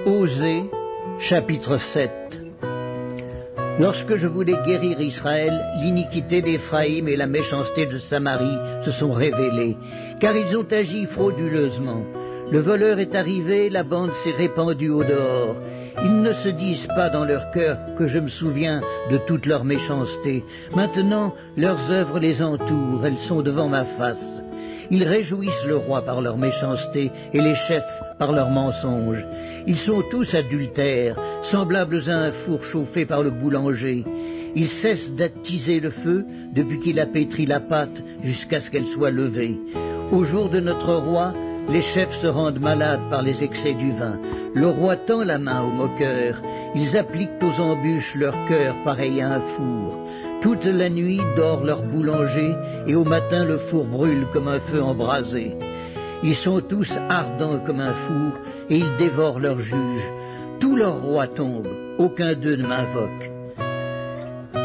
Osée, chapitre 7. Lorsque je voulais guérir Israël, l'iniquité d'Éphraïm et la méchanceté de Samarie se sont révélées, car ils ont agi frauduleusement. Le voleur est arrivé, la bande s'est répandue au dehors. Ils ne se disent pas dans leur cœur que je me souviens de toute leur méchanceté. Maintenant, leurs œuvres les entourent, elles sont devant ma face. Ils réjouissent le roi par leur méchanceté et les chefs par leurs mensonges. Ils sont tous adultères, semblables à un four chauffé par le boulanger. Ils cessent d'attiser le feu depuis qu'il a pétri la pâte jusqu'à ce qu'elle soit levée. Au jour de notre roi, les chefs se rendent malades par les excès du vin. Le roi tend la main aux moqueurs. Ils appliquent aux embûches leur cœur pareil à un four. Toute la nuit dort leur boulanger et au matin le four brûle comme un feu embrasé. Ils sont tous ardents comme un four et ils dévorent leurs juges. Tous leurs rois tombent, aucun d'eux ne m'invoque.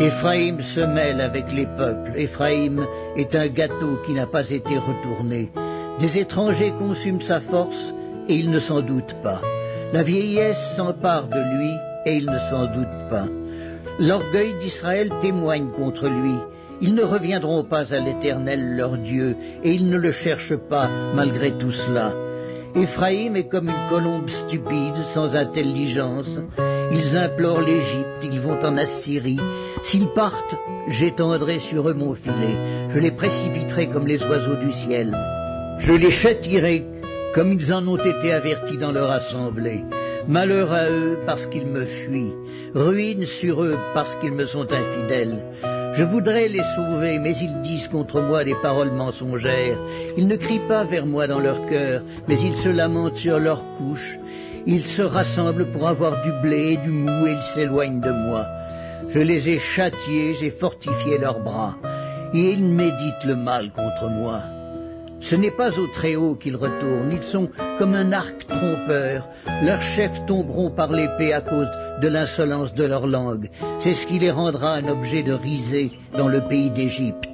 Éphraïm se mêle avec les peuples. Éphraïm est un gâteau qui n'a pas été retourné. Des étrangers consument sa force et il ne s'en doute pas. La vieillesse s'empare de lui et il ne s'en doute pas. L'orgueil d'Israël témoigne contre lui. Ils ne reviendront pas à l'Éternel leur Dieu, et ils ne le cherchent pas malgré tout cela. Éphraïm est comme une colombe stupide, sans intelligence. Ils implorent l'Égypte, ils vont en Assyrie. S'ils partent, j'étendrai sur eux mon filet. Je les précipiterai comme les oiseaux du ciel. Je les châtierai comme ils en ont été avertis dans leur assemblée. Malheur à eux parce qu'ils me fuient. Ruine sur eux parce qu'ils me sont infidèles. Je voudrais les sauver, mais ils disent contre moi des paroles mensongères. Ils ne crient pas vers moi dans leur cœur, mais ils se lamentent sur leurs couches. Ils se rassemblent pour avoir du blé et du mou et ils s'éloignent de moi. Je les ai châtiés, j'ai fortifié leurs bras, et ils méditent le mal contre moi. Ce n'est pas au Très-Haut qu'ils retournent, ils sont comme un arc trompeur. Leurs chefs tomberont par l'épée à cause de l'insolence de leur langue. C'est ce qui les rendra un objet de risée dans le pays d'Égypte.